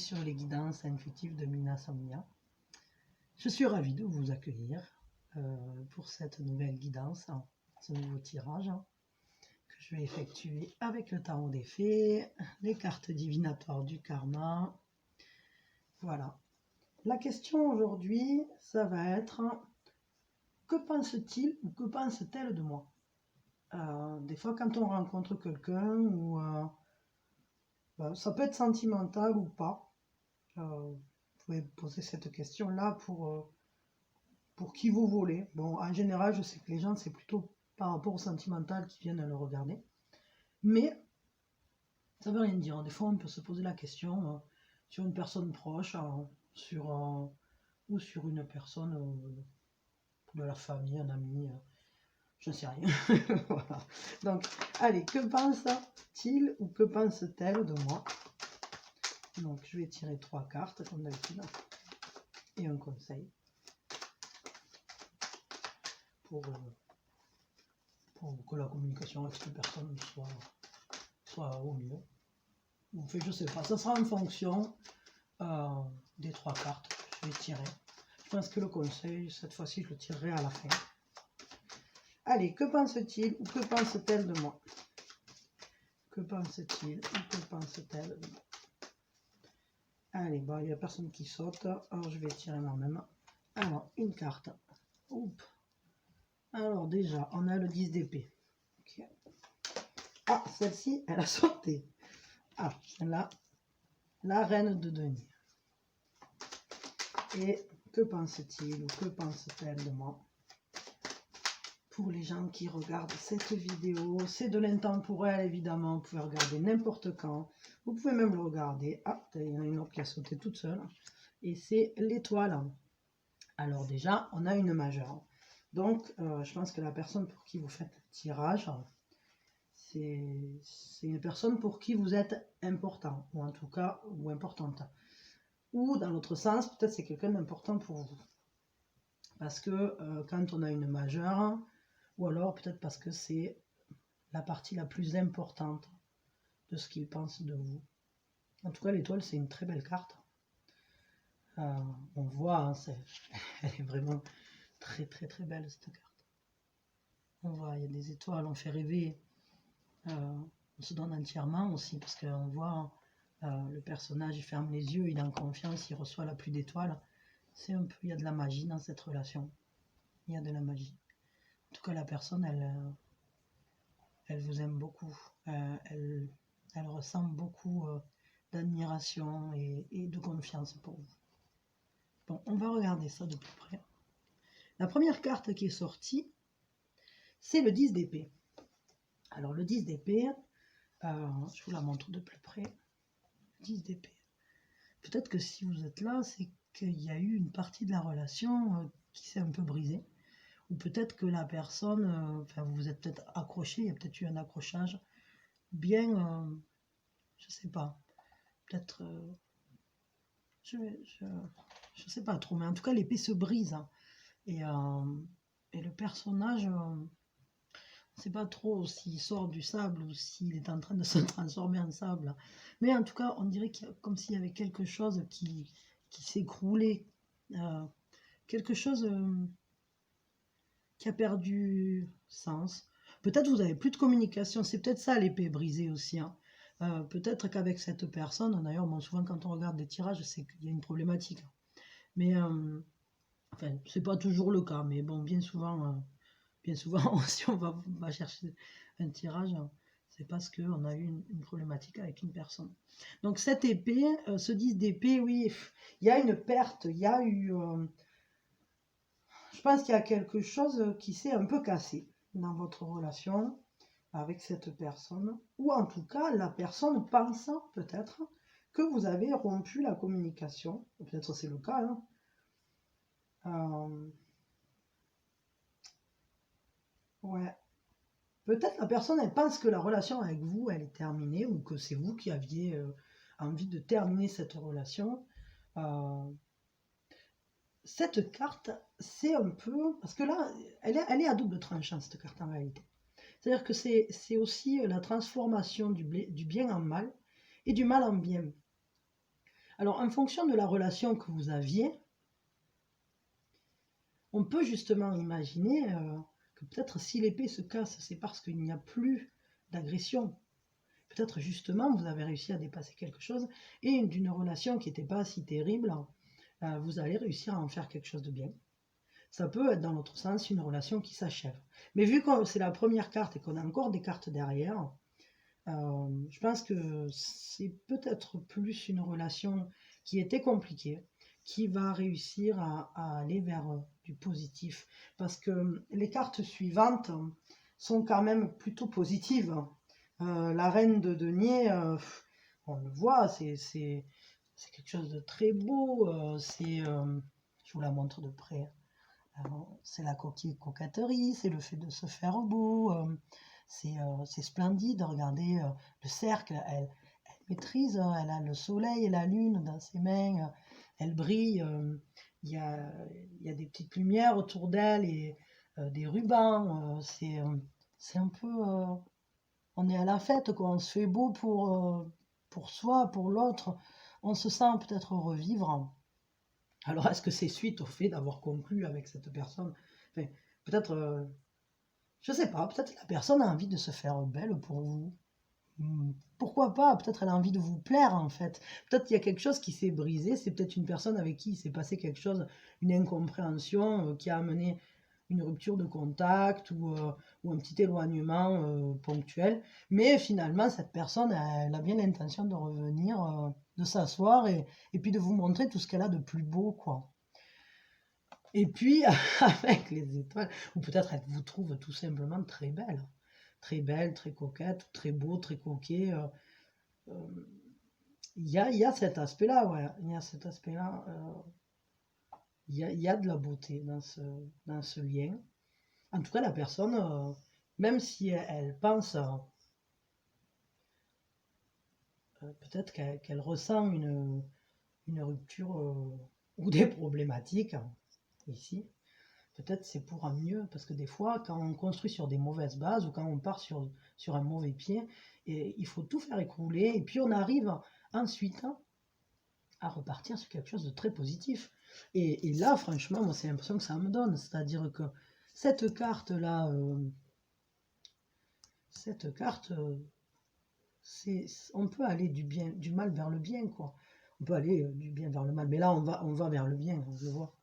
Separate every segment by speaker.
Speaker 1: sur les guidances intuitives de Mina Samia. Je suis ravie de vous accueillir pour cette nouvelle guidance, ce nouveau tirage que je vais effectuer avec le tarot des fées, les cartes divinatoires du karma. Voilà. La question aujourd'hui, ça va être: que pense-t-il ou que pense-t-elle de moi? Des fois, quand on rencontre quelqu'un, ou ça peut être sentimental ou pas, vous pouvez poser cette question-là pour qui vous voulez. Bon, en général, je sais que les gens, c'est plutôt par rapport au sentimental qui viennent le regarder. Mais ça veut rien dire. Des fois, on peut se poser la question sur une personne proche, ou sur une personne de la famille, un ami, je ne sais rien. Voilà. Donc, allez, que pense-t-il ou que pense-t-elle de moi? Donc, je vais tirer 3 cartes, comme d'habitude, et un conseil pour que la communication avec cette personne soit au mieux. En fait, je sais pas, ça sera en fonction des 3 cartes que je vais tirer. Je pense que le conseil, cette fois-ci, je le tirerai à la fin. Allez, que pense-t-il ou que pense-t-elle de moi? Que pense-t-il ou que pense-t-elle de moi? Allez, bon, il n'y a personne qui saute, alors je vais tirer moi-même. Alors, une carte. Oups. Alors déjà, on a le 10 d'épée. Okay. Ah, celle-ci, elle a sauté. Ah, là, la reine de denier. Et que pense-t-il ou que pense-t-elle de moi? Pour les gens qui regardent cette vidéo, c'est de l'intemporel évidemment, vous pouvez regarder n'importe quand. Vous pouvez même le regarder. Ah, il y en a une autre qui a sauté toute seule. Et c'est l'étoile. Alors déjà, on a une majeure. Donc, je pense que la personne pour qui vous faites le tirage, c'est une personne pour qui vous êtes important, ou en tout cas, ou importante. Ou dans l'autre sens, peut-être c'est quelqu'un d'important pour vous. Parce que quand on a une majeure, ou alors peut-être parce que c'est la partie la plus importante de ce qu'il pense de vous. En tout cas, l'étoile, c'est une très belle carte. On voit, hein, elle est vraiment très très très belle cette carte. On voit, il y a des étoiles, on fait rêver. On se donne entièrement aussi, parce qu'on voit le personnage, il ferme les yeux, il est en confiance, il reçoit la pluie d'étoiles. C'est un peu, il y a de la magie dans cette relation. Il y a de la magie. En tout cas, la personne, elle vous aime beaucoup. Elle ressent beaucoup d'admiration et de confiance pour vous. Bon, on va regarder ça de plus près. La première carte qui est sortie, c'est le 10 d'épée. Alors, le 10 d'épée, je vous la montre de plus près. 10 d'épée. Peut-être que si vous êtes là, c'est qu'il y a eu une partie de la relation qui s'est un peu brisée. Ou peut-être que la personne, vous vous êtes peut-être accroché, il y a peut-être eu un accrochage bien, je ne sais pas, peut-être, je sais pas trop, mais en tout cas l'épée se brise. Hein, et le personnage, on ne sait pas trop s'il sort du sable ou s'il est en train de se transformer en sable. Mais en tout cas, on dirait comme s'il y avait quelque chose qui s'écroulait, quelque chose qui a perdu sens. Peut-être vous n'avez plus de communication, c'est peut-être ça l'épée brisée aussi. Hein. Peut-être qu'avec cette personne, d'ailleurs, bon, souvent quand on regarde des tirages, c'est qu'il y a une problématique. Mais, enfin, c'est pas toujours le cas, mais bon, bien souvent si on va chercher un tirage, c'est parce qu'on a eu une problématique avec une personne. Donc cette épée, ce 10 d'épée, oui, il y a une perte, il y a eu... je pense qu'il y a quelque chose qui s'est un peu cassé dans votre relation avec cette personne, ou en tout cas la personne pensant peut-être que vous avez rompu la communication, peut-être c'est le cas, hein. Ouais, peut-être la personne elle pense que la relation avec vous elle est terminée, ou que c'est vous qui aviez envie de terminer cette relation. Cette carte, c'est un peu... Parce que là, elle est à double tranchant, cette carte, en réalité. C'est-à-dire que c'est aussi la transformation du bien en mal et du mal en bien. Alors, en fonction de la relation que vous aviez, on peut justement imaginer que peut-être si l'épée se casse, c'est parce qu'il n'y a plus d'agression. Peut-être justement, vous avez réussi à dépasser quelque chose et d'une relation qui n'était pas si terrible, vous allez réussir à en faire quelque chose de bien. Ça peut être dans l'autre sens une relation qui s'achève. Mais vu que c'est la première carte et qu'on a encore des cartes derrière, je pense que c'est peut-être plus une relation qui était compliquée, qui va réussir à aller vers du positif. Parce que les cartes suivantes sont quand même plutôt positives. La reine de denier, on le voit, c'est quelque chose de très beau. Je vous la montre de près. C'est la coquetterie, c'est le fait de se faire beau, c'est splendide. Regardez le cercle, elle maîtrise, elle a le soleil et la lune dans ses mains, elle brille, il y a des petites lumières autour d'elle et des rubans. C'est un peu, on est à la fête, quoi. On se fait beau pour soi, pour l'autre. On se sent peut-être revivre. Alors, est-ce que c'est suite au fait d'avoir conclu avec cette personne? Enfin, peut-être, je sais pas, peut-être la personne a envie de se faire belle pour vous. Pourquoi pas? Peut-être elle a envie de vous plaire en fait. Peut-être qu'il y a quelque chose qui s'est brisé. C'est peut-être une personne avec qui il s'est passé quelque chose, une incompréhension qui a amené une rupture de contact ou un petit éloignement ponctuel. Mais finalement, cette personne, elle a bien l'intention de revenir, de s'asseoir et puis de vous montrer tout ce qu'elle a de plus beau, quoi. Et puis, avec les étoiles, ou peut-être elle vous trouve tout simplement très belle, très coquette, très beau, très coquet. Il y a cet aspect-là, ouais. Il y a cet aspect-là. Il y a de la beauté dans ce lien. En tout cas, la personne, même si elle pense, peut-être qu'elle ressent une rupture ou des problématiques, ici, peut-être c'est pour un mieux, parce que des fois, quand on construit sur des mauvaises bases ou quand on part sur un mauvais pied, et il faut tout faire écrouler, et puis on arrive ensuite à repartir sur quelque chose de très positif. Et là, franchement, moi, c'est l'impression que ça me donne, c'est-à-dire que cette carte-là, cette carte, on peut aller du mal vers le bien, quoi. On peut aller du bien vers le mal, mais là, on va vers le bien, on le voit.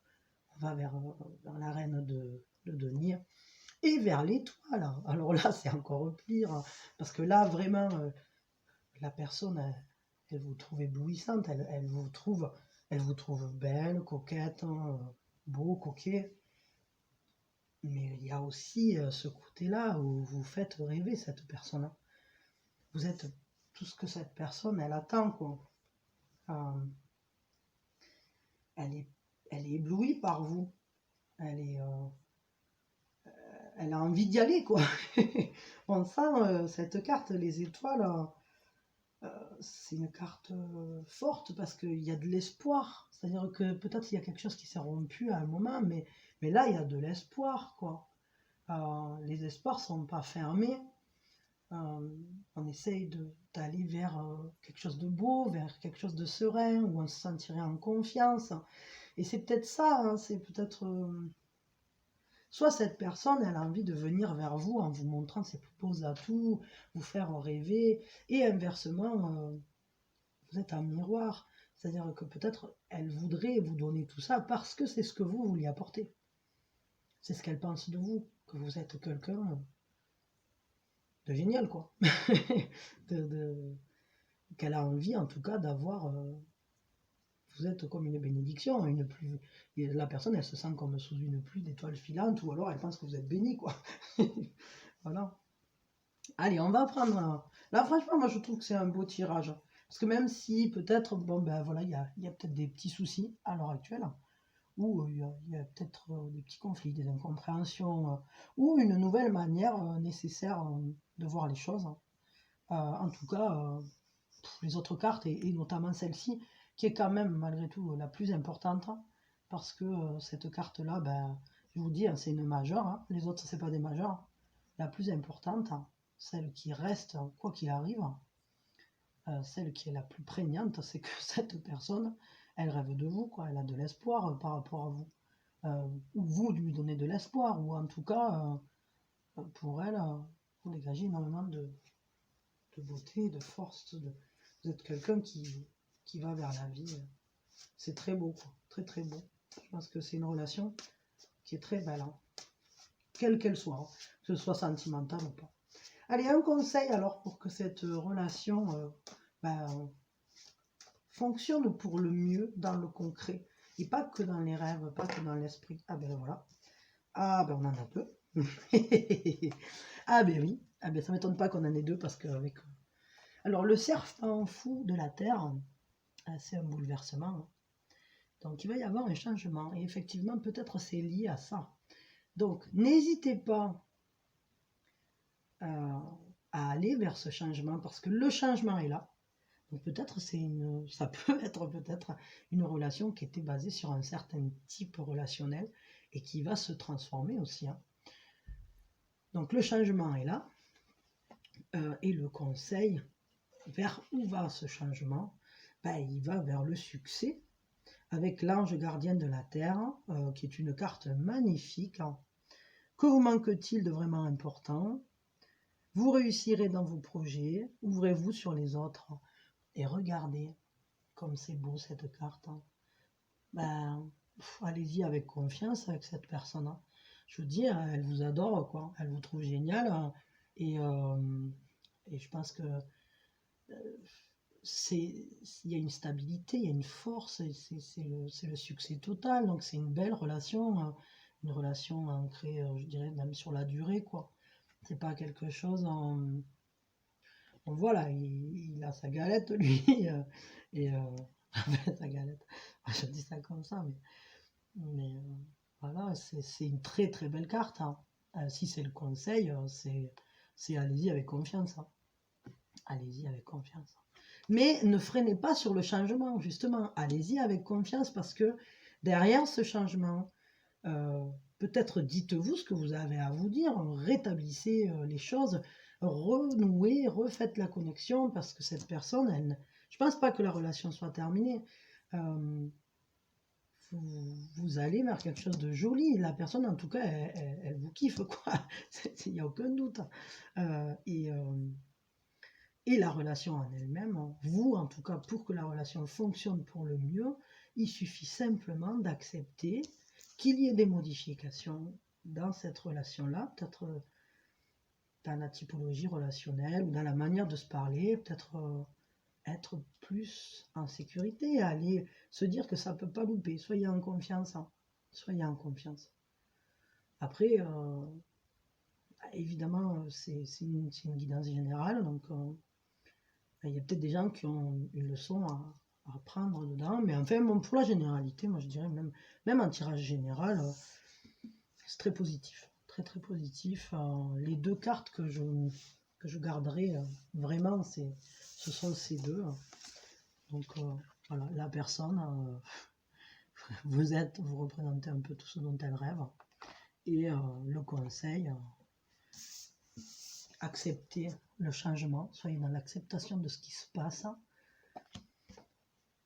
Speaker 1: On va vers la reine de denier et vers l'étoile. Alors là, c'est encore pire, parce que là, vraiment, la personne, elle vous trouve éblouissante, elle vous trouve belle, coquette, hein, beau, coquet. Mais il y a aussi ce côté-là où vous faites rêver cette personne-là. Vous êtes tout ce que cette personne, elle attend, quoi. Euh, elle est, elle est éblouie par vous. Elle est, elle a envie d'y aller, quoi. On sent cette carte, les étoiles, c'est une carte forte parce qu'il y a de l'espoir. C'est-à-dire que peut-être il y a quelque chose qui s'est rompu à un moment, mais là, il y a de l'espoir, quoi. Les espoirs sont pas fermés. Euh, on essaye d'aller vers quelque chose de beau, vers quelque chose de serein, où on se sentirait en confiance. Et c'est peut-être ça, hein, c'est peut-être... soit cette personne, elle a envie de venir vers vous en vous montrant ses plus beaux atouts, vous faire rêver, et inversement, vous êtes un miroir. C'est-à-dire que peut-être elle voudrait vous donner tout ça parce que c'est ce que vous lui apportez. C'est ce qu'elle pense de vous, que vous êtes quelqu'un de génial, quoi. de, Qu'elle a envie, en tout cas, d'avoir... vous êtes comme une bénédiction, une pluie. Et la personne, elle se sent comme sous une pluie d'étoiles filantes, ou alors elle pense que vous êtes béni, quoi. Voilà. Allez, on va prendre. Là, franchement, moi, je trouve que c'est un beau tirage. Parce que même si peut-être, bon, ben voilà, il y a peut-être des petits soucis à l'heure actuelle, ou il y a peut-être des petits conflits, des incompréhensions, ou une nouvelle manière nécessaire de voir les choses. En tout cas, les autres cartes, et notamment celle-ci, qui est quand même malgré tout la plus importante, parce que cette carte-là, ben, je vous dis, hein, c'est une majeure, hein. Les autres, c'est pas des majeures. La plus importante, celle qui reste quoi qu'il arrive, celle qui est la plus prégnante, c'est que cette personne, elle rêve de vous, quoi. Elle a de l'espoir par rapport à vous. Ou vous lui donnez de l'espoir, ou en tout cas, pour elle, vous dégagez énormément de beauté, de force. Vous êtes quelqu'un qui va vers la vie. C'est très beau, quoi. Très très beau. Je pense que c'est une relation qui est très belle, hein. Quelle qu'elle soit, hein, que ce soit sentimentale ou pas. Allez, un conseil alors pour que cette relation fonctionne pour le mieux dans le concret. Et pas que dans les rêves, pas que dans l'esprit. Ah ben voilà. Ah ben on en a deux. Ah ben oui. Ah ben ça m'étonne pas qu'on en ait deux parce qu'avec... Alors le serpent fou de la Terre, c'est un bouleversement, hein. Donc il va y avoir un changement. Et effectivement, peut-être c'est lié à ça. Donc n'hésitez pas à aller vers ce changement parce que le changement est là. Donc peut-être ça peut être peut-être une relation qui était basée sur un certain type relationnel et qui va se transformer aussi, hein. Donc le changement est là et le conseil, vers où va ce changement? Il va vers le succès avec l'ange gardien de la Terre qui est une carte magnifique, hein. Que vous manque-t-il de vraiment important? Vous réussirez dans vos projets, ouvrez-vous sur les autres et regardez comme c'est beau cette carte, hein. Allez-y avec confiance avec cette personne, hein. Je vous dis, elle vous adore, quoi. Elle vous trouve génial, hein. Et je pense que il y a une stabilité, il y a une force, c'est le succès total. Donc c'est une belle relation, hein. Une relation ancrée, je dirais, même sur la durée, quoi. C'est pas quelque chose voilà, il a sa galette, lui, et sa galette. Je dis ça comme ça, mais voilà, c'est une très très belle carte, hein. Si c'est le conseil, c'est allez-y avec confiance, hein. Allez-y avec confiance. Mais ne freinez pas sur le changement, justement. Allez-y avec confiance parce que derrière ce changement, peut-être dites-vous ce que vous avez à vous dire, rétablissez les choses, renouez, refaites la connexion parce que cette personne, je pense pas que la relation soit terminée. Vous allez vers quelque chose de joli. La personne, en tout cas, elle vous kiffe, quoi. Il n'y a aucun doute. Et la relation en elle-même, vous, en tout cas, pour que la relation fonctionne pour le mieux, il suffit simplement d'accepter qu'il y ait des modifications dans cette relation-là, peut-être dans la typologie relationnelle ou dans la manière de se parler, peut-être être plus en sécurité, aller se dire que ça ne peut pas louper. Soyez en confiance, hein. Soyez en confiance. Après, évidemment, c'est une guidance générale, donc il y a peut-être des gens qui ont une leçon à prendre dedans, mais enfin, bon, pour la généralité, moi je dirais même en tirage général, c'est très positif, très très positif. Les deux cartes que je garderai vraiment, ce sont ces deux. Donc voilà, la personne, vous représentez un peu tout ce dont elle rêve. Et le conseil, acceptez le changement, soyez dans l'acceptation de ce qui se passe,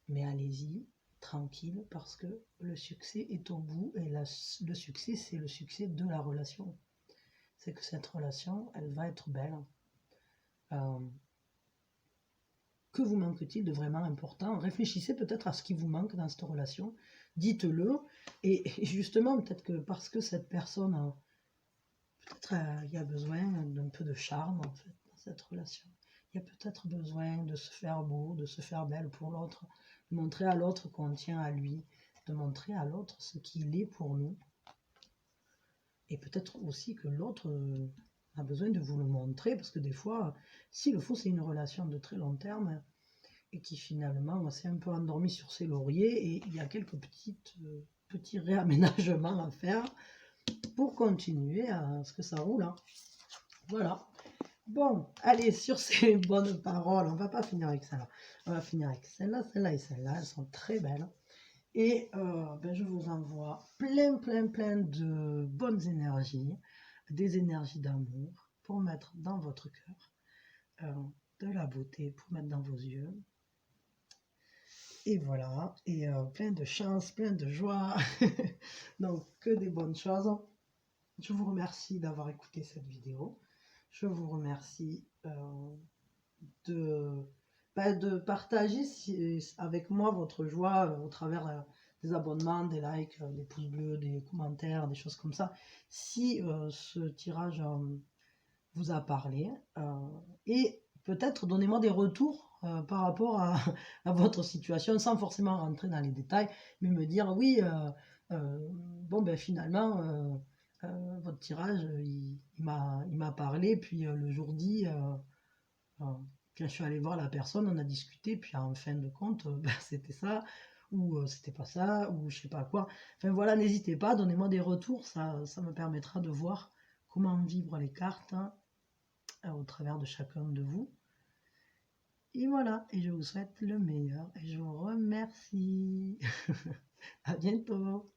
Speaker 1: mais allez-y tranquille parce que le succès est au bout et le succès, c'est le succès de la relation. C'est que cette relation, elle va être belle. Que vous manque-t-il de vraiment important? Réfléchissez peut-être à ce qui vous manque dans cette relation, dites-le, et justement, peut-être que parce que cette personne, peut-être il y a besoin d'un peu de charme en fait dans cette relation. Il y a peut-être besoin de se faire beau, de se faire belle pour l'autre, de montrer à l'autre qu'on tient à lui, de montrer à l'autre ce qu'il est pour nous. Et peut-être aussi que l'autre a besoin de vous le montrer, parce que des fois, s'il le faut, c'est une relation de très long terme, et qui finalement s'est un peu endormi sur ses lauriers, et il y a quelques petits réaménagements à faire pour continuer à ce que ça roule, hein. Voilà. Bon, allez, sur ces bonnes paroles, on va pas finir avec celle-là. On va finir avec celle-là, celle-là et celle-là. Elles sont très belles. Et je vous envoie plein de bonnes énergies, des énergies d'amour pour mettre dans votre cœur. de la beauté pour mettre dans vos yeux. Et voilà, et plein de chance, plein de joie. Donc, que des bonnes choses. Je vous remercie d'avoir écouté cette vidéo. Je vous remercie de partager avec moi votre joie au travers des abonnements, des likes, des pouces bleus, des commentaires, des choses comme ça. Si ce tirage vous a parlé, et peut-être donnez-moi des retours par rapport à votre situation, sans forcément rentrer dans les détails, mais me dire oui, bon ben finalement votre tirage il m'a parlé, puis le jour dit quand je suis allé voir la personne, on a discuté, puis en fin de compte ben, c'était ça, ou c'était pas ça, ou je sais pas quoi. Enfin voilà, n'hésitez pas, donnez-moi des retours, ça me permettra de voir comment vivre les cartes, hein, au travers de chacun de vous. Et voilà, et je vous souhaite le meilleur, et je vous remercie. À bientôt.